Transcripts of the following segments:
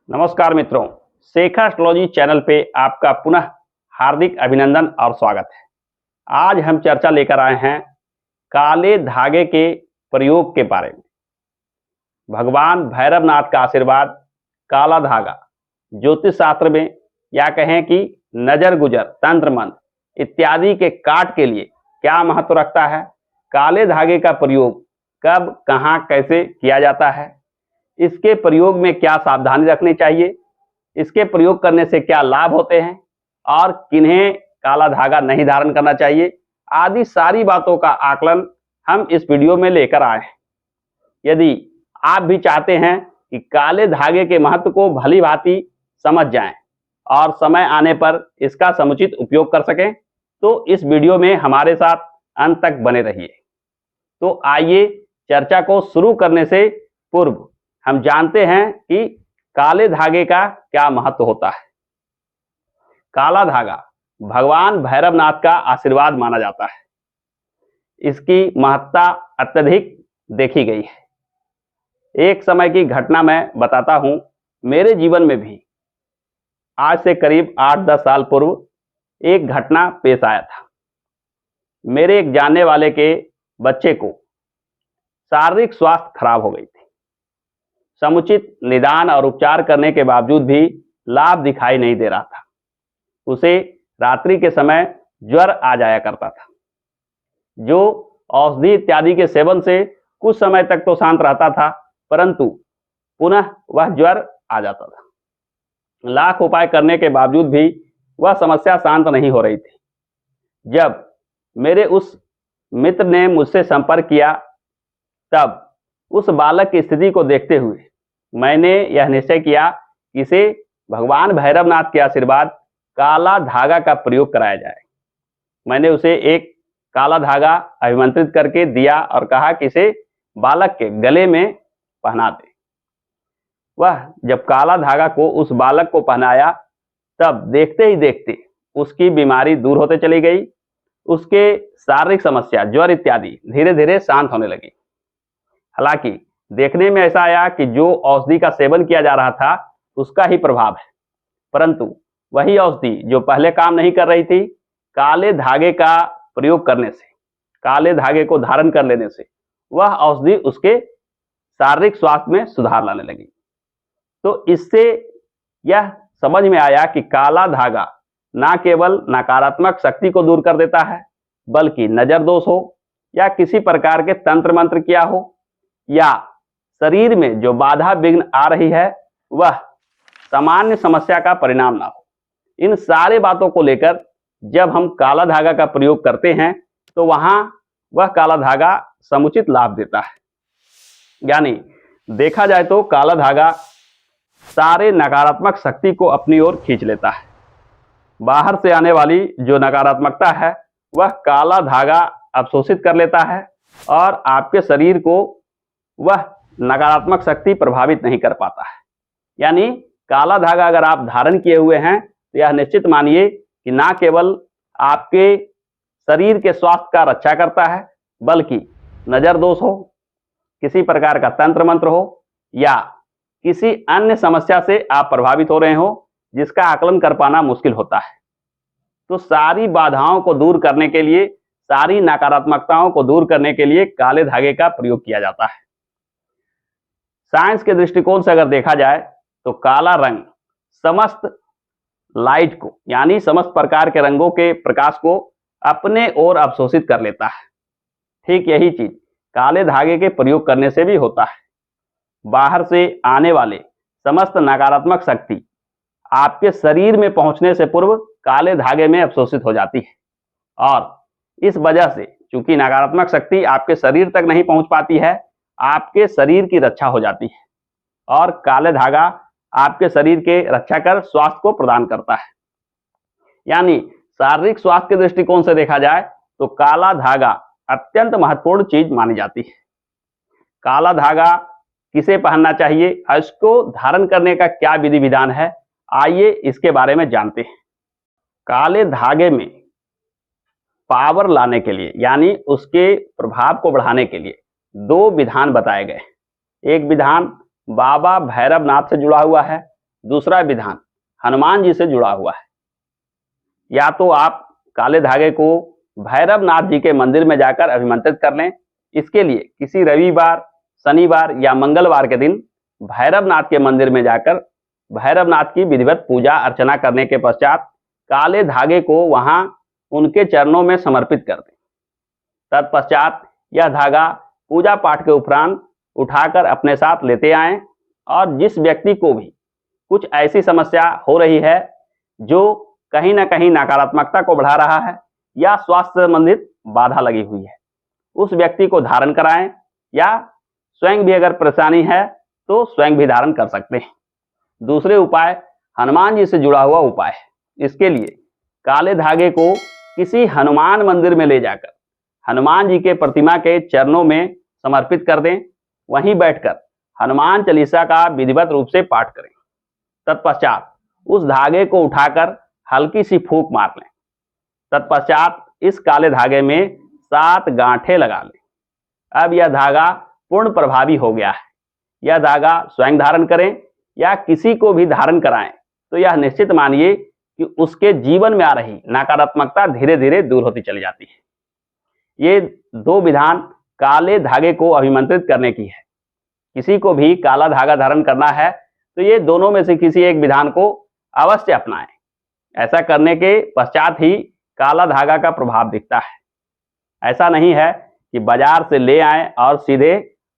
नमस्कार मित्रों, Shekhar astrology channel पे आपका पुनः हार्दिक अभिनंदन और स्वागत है। आज हम चर्चा लेकर आए हैं काले धागे के प्रयोग के बारे में। भगवान भैरवनाथ का आशीर्वाद काला धागा ज्योतिष शास्त्र में या कहें कि नजर गुजर, तंत्र मंत्र इत्यादि के काट के लिए क्या महत्व रखता है, काले धागे का प्रयोग कब, कहां, कैसे किया जाता है, इसके प्रयोग में क्या सावधानी रखनी चाहिए, इसके प्रयोग करने से क्या लाभ होते हैं और किन्हें काला धागा नहीं धारण करना चाहिए, आदि सारी बातों का आकलन हम इस वीडियो में लेकर आए हैं। यदि आप भी चाहते हैं कि काले धागे के महत्व को भली भांति समझ जाएं और समय आने पर इसका समुचित उपयोग कर सकें, तो इस वीडियो में हमारे साथ अंत तक बने रहिए। तो आइए चर्चा को शुरू करने से पूर्व हम जानते हैं कि काले धागे का क्या महत्व होता है। काला धागा भगवान भैरवनाथ का आशीर्वाद माना जाता है। इसकी महत्ता अत्यधिक देखी गई है। एक समय की घटना मैं बताता हूं। मेरे जीवन में भी आज से करीब 8-10 साल पूर्व एक घटना पेश आया था। मेरे एक जानने वाले के बच्चे को शारीरिक स्वास्थ्य खराब हो गई थी। समुचित निदान और उपचार करने के बावजूद भी लाभ दिखाई नहीं दे रहा था। उसे रात्रि के समय ज्वर आ जाया करता था, जो औषधि इत्यादि के सेवन से कुछ समय तक तो शांत रहता था, परंतु पुनः वह ज्वर आ जाता था। लाख उपाय करने के बावजूद भी वह समस्या शांत नहीं हो रही थी। जब मेरे उस मित्र ने मुझसे संपर्क किया, तब उस बालक की स्थिति को देखते हुए मैंने यह निश्चय किया कि इसे भगवान भैरवनाथ के आशीर्वाद काला धागा का प्रयोग कराया जाए। मैंने उसे एक काला धागा अभिमंत्रित करके दिया और कहा कि इसे बालक के गले में पहना दे। वह जब काला धागा को उस बालक को पहनाया, तब देखते ही देखते उसकी बीमारी दूर होते चली गई। उसके शारीरिक समस्या, ज्वर इत्यादि धीरे धीरे शांत होने लगी। हालांकि देखने में ऐसा आया कि जो औषधि का सेवन किया जा रहा था उसका ही प्रभाव है, परंतु वही औषधि जो पहले काम नहीं कर रही थी, काले धागे का प्रयोग करने से, काले धागे को धारण कर लेने से वह औषधि उसके शारीरिक स्वास्थ्य में सुधार लाने लगी। तो इससे यह समझ में आया कि काला धागा न केवल नकारात्मक शक्ति को दूर कर देता है, बल्कि नजर दोष हो या किसी प्रकार के तंत्र मंत्र किया हो या शरीर में जो बाधा विघ्न आ रही है वह सामान्य समस्या का परिणाम ना हो, इन सारे बातों को लेकर जब हम काला धागा का प्रयोग करते हैं तो वहां वह काला धागा समुचित लाभ देता है। यानी देखा जाए तो काला धागा सारे नकारात्मक शक्ति को अपनी ओर खींच लेता है। बाहर से आने वाली जो नकारात्मकता है वह काला धागा अवशोषित कर लेता है और आपके शरीर को वह नकारात्मक शक्ति प्रभावित नहीं कर पाता है। यानी काला धागा अगर आप धारण किए हुए हैं तो यह निश्चित मानिए कि ना केवल आपके शरीर के स्वास्थ्य का रक्षा करता है, बल्कि नजर दोष हो, किसी प्रकार का तंत्र मंत्र हो या किसी अन्य समस्या से आप प्रभावित हो रहे हो जिसका आकलन कर पाना मुश्किल होता है, तो सारी बाधाओं को दूर करने के लिए, सारी नकारात्मकताओं को दूर करने के लिए काले धागे का प्रयोग किया जाता है। साइंस के दृष्टिकोण से अगर देखा जाए तो काला रंग समस्त लाइट को, यानी समस्त प्रकार के रंगों के प्रकाश को अपने ओर अवशोषित कर लेता है। ठीक यही चीज काले धागे के प्रयोग करने से भी होता है। बाहर से आने वाले समस्त नकारात्मक शक्ति आपके शरीर में पहुंचने से पूर्व काले धागे में अवशोषित हो जाती है, और इस वजह से चूंकि नकारात्मक शक्ति आपके शरीर तक नहीं पहुंच पाती है, आपके शरीर की रक्षा हो जाती है और काले धागा आपके शरीर के रक्षा कर स्वास्थ्य को प्रदान करता है। यानी शारीरिक स्वास्थ्य के दृष्टिकोण से देखा जाए तो काला धागा अत्यंत महत्वपूर्ण चीज मानी जाती है। काला धागा किसे पहनना चाहिए, इसको धारण करने का क्या विधि विधान है, आइए इसके बारे में जानते हैं। काले धागे में पावर लाने के लिए, यानी उसके प्रभाव को बढ़ाने के लिए 2 विधान बताए गए। एक विधान बाबा भैरवनाथ से जुड़ा हुआ है, दूसरा विधान हनुमान जी से जुड़ा हुआ है। या तो आप काले धागे को भैरवनाथ जी के मंदिर में जाकर अभिमंत्रित कर लें। इसके लिए किसी रविवार, शनिवार या मंगलवार के दिन भैरवनाथ के मंदिर में जाकर भैरवनाथ की विधिवत पूजा अर्चना करने के पश्चात काले धागे को वहां उनके चरणों में समर्पित कर दें। तत्पश्चात यह धागा पूजा पाठ के उपरांत उठाकर अपने साथ लेते आएं और जिस व्यक्ति को भी कुछ ऐसी समस्या हो रही है जो कहीं ना कहीं नकारात्मकता को बढ़ा रहा है या स्वास्थ्य संबंधित बाधा लगी हुई है, उस व्यक्ति को धारण कराएं या स्वयं भी अगर परेशानी है तो स्वयं भी धारण कर सकते हैं। दूसरे उपाय हनुमान जी से जुड़ा हुआ उपाय है। इसके लिए काले धागे को किसी हनुमान मंदिर में ले जाकर हनुमान जी के प्रतिमा के चरणों में समर्पित कर दें। वहीं बैठकर हनुमान चालीसा का विधिवत रूप से पाठ करें। तत्पश्चात उस धागे को उठाकर हल्की सी फूंक मार लें। तत्पश्चात इस काले धागे में 7 गांठें लगा लें। अब यह धागा पूर्ण प्रभावी हो गया है। यह धागा स्वयं धारण करें या किसी को भी धारण कराएं तो यह निश्चित मानिए कि उसके जीवन में आ रही नकारात्मकता धीरे धीरे दूर होती चली जाती है। ये 2 विधान काले धागे को अभिमंत्रित करने की है। किसी को भी काला धागा धारण करना है तो ये दोनों में से किसी एक विधान को अवश्य अपनाएं। ऐसा करने के पश्चात ही काला धागा का प्रभाव दिखता है। ऐसा नहीं है कि बाजार से ले आएं और सीधे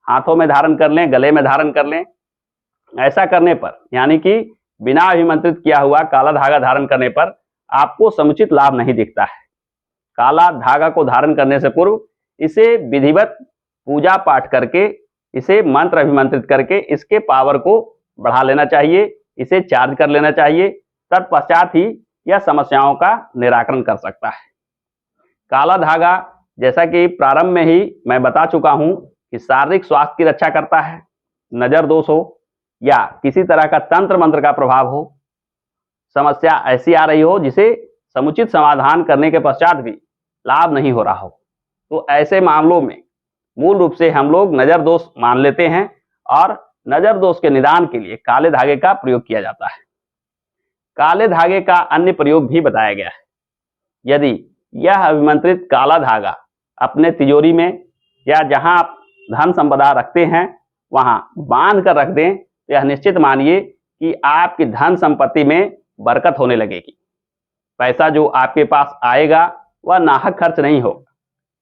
हाथों में धारण कर लें, गले में धारण कर लें। ऐसा करने पर यानी कि बिना अभिमंत्रित किया हुआ काला धागा धारण करने पर आपको समुचित लाभ नहीं दिखता है। काला धागा को धारण करने से पूर्व इसे विधिवत पूजा पाठ करके, इसे मंत्र अभिमंत्रित करके इसके पावर को बढ़ा लेना चाहिए, इसे चार्ज कर लेना चाहिए। तत्पश्चात ही यह समस्याओं का निराकरण कर सकता है। काला धागा जैसा कि प्रारंभ में ही मैं बता चुका हूं कि शारीरिक स्वास्थ्य की रक्षा करता है। नजर दोष हो या किसी तरह का तंत्र मंत्र का प्रभाव हो, समस्या ऐसी आ रही हो जिसे समुचित समाधान करने के पश्चात भी लाभ नहीं हो रहा हो, तो ऐसे मामलों में मूल रूप से हम लोग नजर दोष मान लेते हैं और नजर दोष के निदान के लिए काले धागे का प्रयोग किया जाता है। काले धागे का अन्य प्रयोग भी बताया गया है। यदि यह अभिमंत्रित काला धागा अपने तिजोरी में या जहां आप धन संपदा रखते हैं वहां बांध कर रख दें तो यह निश्चित मानिए कि आपकी धन संपत्ति में बरकत होने लगेगी। पैसा जो आपके पास आएगा वह नाहक खर्च नहीं होगा,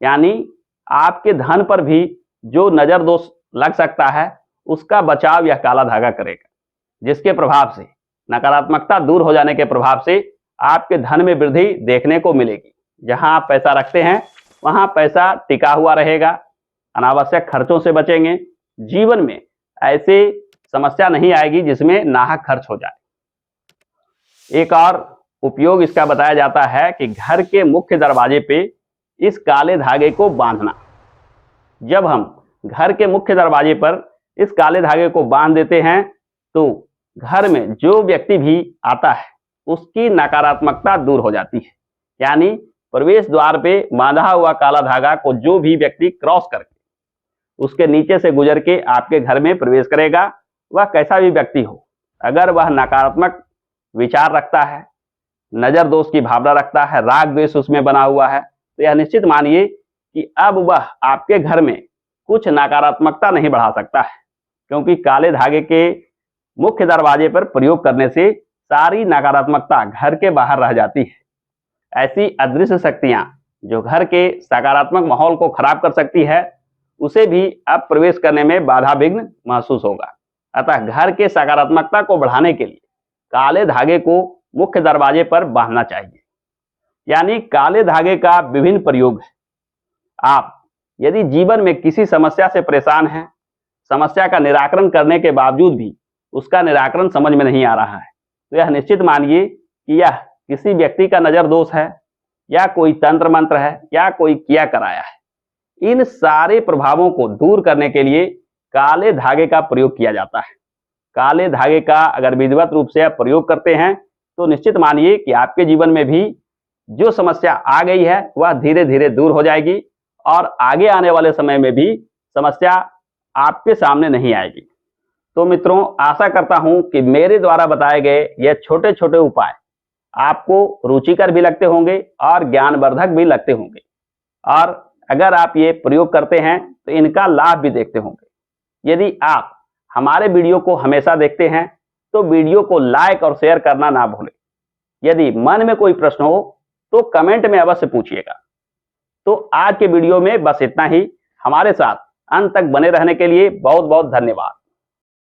यानी आपके धन पर भी जो नजर दोष लग सकता है उसका बचाव यह काला धागा करेगा, जिसके प्रभाव से नकारात्मकता दूर हो जाने के प्रभाव से आपके धन में वृद्धि देखने को मिलेगी। जहां आप पैसा रखते हैं वहां पैसा टिका हुआ रहेगा, अनावश्यक खर्चों से बचेंगे, जीवन में ऐसे समस्या नहीं आएगी जिसमें नाहक खर्च हो जाए। एक और उपयोग इसका बताया जाता है कि घर के मुख्य दरवाजे पे इस काले धागे को बांधना। जब हम घर के मुख्य दरवाजे पर इस काले धागे को बांध देते हैं तो घर में जो व्यक्ति भी आता है उसकी नकारात्मकता दूर हो जाती है। यानी प्रवेश द्वार पे बांधा हुआ काला धागा को जो भी व्यक्ति क्रॉस करके उसके नीचे से गुजर के आपके घर में प्रवेश करेगा, वह कैसा भी व्यक्ति हो, अगर वह नकारात्मक विचार रखता है, नजर दोष की भावना रखता है, राग द्वेष उसमें बना हुआ है, तो यह निश्चित मानिए कि अब वह आपके घर में कुछ नकारात्मकता नहीं बढ़ा सकता है, क्योंकि काले धागे के मुख्य दरवाजे पर प्रयोग करने से सारी नकारात्मकता घर के बाहर रह जाती है। ऐसी अदृश्य शक्तियां जो घर के सकारात्मक माहौल को खराब कर सकती है उसे भी अब प्रवेश करने में बाधा विघ्न महसूस होगा। अतः घर के सकारात्मकता को बढ़ाने के लिए काले धागे को मुख्य दरवाजे पर बांधना चाहिए। यानी काले धागे का विभिन्न प्रयोग है। आप यदि जीवन में किसी समस्या से परेशान हैं, समस्या का निराकरण करने के बावजूद भी उसका निराकरण समझ में नहीं आ रहा है, तो यह निश्चित मानिए कि यह किसी व्यक्ति का नजर दोष है या कोई तंत्र मंत्र है या कोई किया कराया है। इन सारे प्रभावों को दूर करने के लिए काले धागे का प्रयोग किया जाता है। काले धागे का अगर विधिवत रूप से आप प्रयोग करते हैं तो निश्चित मानिए कि आपके जीवन में भी जो समस्या आ गई है वह धीरे धीरे दूर हो जाएगी और आगे आने वाले समय में भी समस्या आपके सामने नहीं आएगी। तो मित्रों, आशा करता हूं कि मेरे द्वारा बताए गए ये छोटे छोटे उपाय आपको रुचिकर भी लगते होंगे और ज्ञानवर्धक भी लगते होंगे, और अगर आप ये प्रयोग करते हैं तो इनका लाभ भी देखते होंगे। यदि आप हमारे वीडियो को हमेशा देखते हैं तो वीडियो को लाइक और शेयर करना ना भूलें। यदि मन में कोई प्रश्न हो तो कमेंट में अवश्य पूछिएगा। तो आज के वीडियो में बस इतना ही। हमारे साथ अंत तक बने रहने के लिए बहुत बहुत धन्यवाद।